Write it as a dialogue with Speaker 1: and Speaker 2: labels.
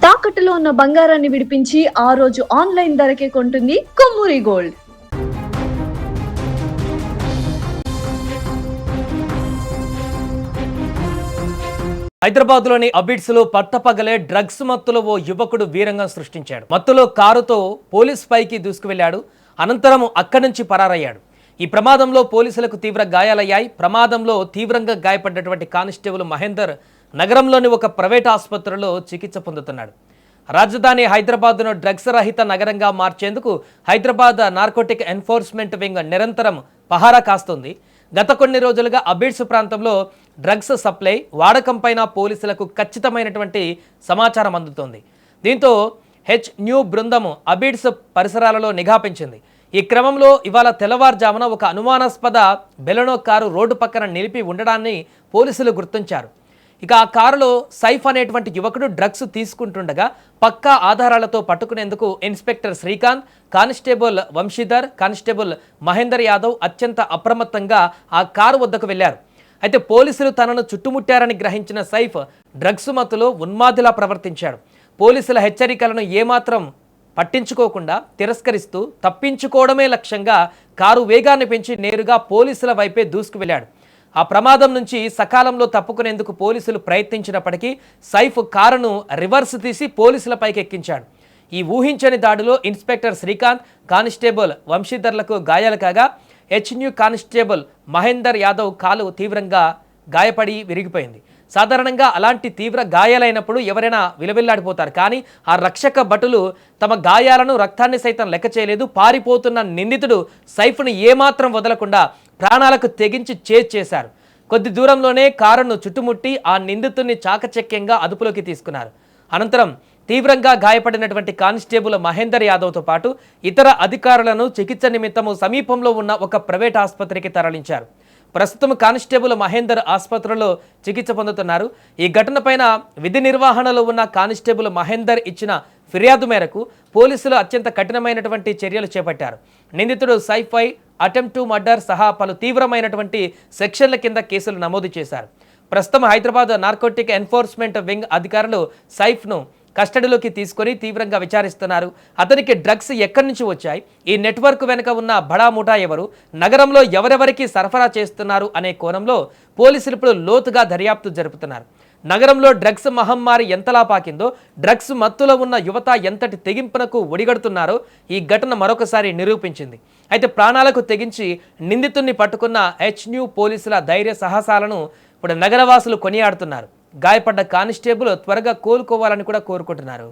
Speaker 1: తాకట్టులో ఉన్న బంగారాన్ని విడిపించి ఆ రోజు ఆన్లైన్ ధరకే కొంటుంది కొమ్మూరి గోల్డ్.
Speaker 2: హైదరాబాద్లోని అబిడ్స్లో పట్టపగలే డ్రగ్స్ మత్తులో ఓ యువకుడు వీరంగం సృష్టించాడు. మత్తులో కారుతో పోలీస్ పైకి దూసుకువెళ్లాడు. అనంతరం అక్కడి నుంచి పరారయ్యాడు. ఈ ప్రమాదంలో పోలీసులకు తీవ్ర గాయాలయ్యాయి. ప్రమాదంలో తీవ్రంగా గాయపడ్డటువంటి కానిస్టేబుల్ మహేందర్ నగరంలోని ఒక ప్రైవేట్ ఆసుపత్రిలో చికిత్స పొందుతున్నాడు. రాజధాని హైదరాబాద్ను డ్రగ్స్ రహిత నగరంగా మార్చేందుకు హైదరాబాద్ నార్కోటిక్ ఎన్ఫోర్స్మెంట్ వింగ్ నిరంతరం పహారా కాస్తుంది. గత కొన్ని రోజులుగా అబిడ్స్ ప్రాంతంలో డ్రగ్స్ సప్లై వాడకంపైన పోలీసులకు ఖచ్చితమైనటువంటి సమాచారం అందుతోంది. దీంతో న్యూ బృందం అబిడ్స్ పరిసరాలలో నిఘా పెంచింది. ఈ క్రమంలో ఇవాళ తెల్లవారుజామున ఒక అనుమానాస్పద బెలెనో కారు రోడ్డు పక్కన నిలిపి ఉండడాన్ని పోలీసులు గుర్తించారు. ఇక ఆ కారులో సైఫ్ అనేటువంటి యువకుడు డ్రగ్స్ తీసుకుంటుండగా పక్కా ఆధారాలతో పట్టుకునేందుకు inspector Srikanth, constable Vamsidhar, constable Mahender Yadav అత్యంత అప్రమత్తంగా ఆ కారు వద్దకు వెళ్లారు. అయితే పోలీసులు తనను చుట్టుముట్టారని గ్రహించిన సైఫ్ డ్రగ్స్ మత్తులో ఉన్మాదిలా ప్రవర్తించాడు. పోలీసుల హెచ్చరికలను ఏమాత్రం పట్టించుకోకుండా తిరస్కరిస్తూ తప్పించుకోవడమే లక్ష్యంగా కారు వేగాన్ని పెంచి నేరుగా పోలీసుల వైపే దూసుకు వెళ్ళాడు. ఆ ప్రమాదం నుంచి సకాలంలో తప్పుకునేందుకు పోలీసులు ప్రయత్నించినప్పటికీ సైఫ్ కారును రివర్స్ తీసి పోలీసులపైకి ఎక్కించాడు. ఈ ఊహించని దాడిలో ఇన్స్పెక్టర్ శ్రీకాంత్, కానిస్టేబుల్ వంశీధర్లకు గాయాలు కాగా న్యూ కానిస్టేబుల్ మహేందర్ యాదవ్ కాలు తీవ్రంగా గాయపడి విరిగిపోయింది. సాధారణంగా అలాంటి తీవ్ర గాయాలైనప్పుడు ఎవరైనా విలవిల్లాడిపోతారు. కానీ ఆ రక్షక భటులు తమ గాయాలను, రక్తాన్ని సైతం లెక్క చేయలేదు. పారిపోతున్న నిందితుడు సైఫ్ను ఏమాత్రం వదలకుండా ప్రాణాలకు తెగించి చేశారు. కొద్ది దూరంలోనే కారును చుట్టుముట్టి ఆ నిందితుడిని చాకచక్యంగా అదుపులోకి తీసుకున్నారు. అనంతరం తీవ్రంగా గాయపడినటువంటి కానిస్టేబుల్ మహేందర్ యాదవ్తో పాటు ఇతర అధికారులను చికిత్స నిమిత్తము సమీపంలో ఉన్న ఒక ప్రైవేట్ ఆసుపత్రికి తరలించారు. ప్రస్తుతం కానిస్టేబుల్ మహేందర్ ఆసుపత్రిలో చికిత్స పొందుతున్నారు. ఈ ఘటనపైన విధి నిర్వహణలో ఉన్న కానిస్టేబుల్ మహేందర్ ఇచ్చిన ఫిర్యాదు మేరకు పోలీసులు అత్యంత కఠినమైనటువంటి చర్యలు చేపట్టారు. నిందితుడు సైఫ్పై అటెంప్ట్ టు మర్డర్ సహా పలు తీవ్రమైనటువంటి సెక్షన్ల కింద కేసులు నమోదు చేశారు. ప్రస్తుతం హైదరాబాద్ నార్కోటిక్ ఎన్ఫోర్స్మెంట్ వింగ్ అధికారులు సైఫ్ను కస్టడీలోకి తీసుకొని తీవ్రంగా విచారిస్తున్నారు. అతనికి డ్రగ్స్ ఎక్కడి నుంచి వచ్చాయి, ఈ నెట్వర్క్ వెనుక ఉన్న బడా ముఠా ఎవరు, నగరంలో ఎవరెవరికి సరఫరా చేస్తున్నారు అనే కోణంలో పోలీసులు ఇప్పుడు లోతుగా దర్యాప్తు జరుపుతున్నారు. నగరంలో డ్రగ్స్ మహమ్మారి ఎంతలా పాకిందో, డ్రగ్స్ మత్తులో ఉన్న యువత ఎంతటి తెగింపునకు ఒడిగడుతున్నారో ఈ ఘటన మరొకసారి నిరూపించింది. అయితే ప్రాణాలకు తెగించి నిందితుడిని పట్టుకున్న న్యూ పోలీసుల ధైర్య సాహసాలను ఇప్పుడు నగరవాసులు కొనియాడుతున్నారు. గాయపడ్డ కానిస్టేబుల్ త్వరగా కోలుకోవాలని కూడా కోరుకుంటున్నారు.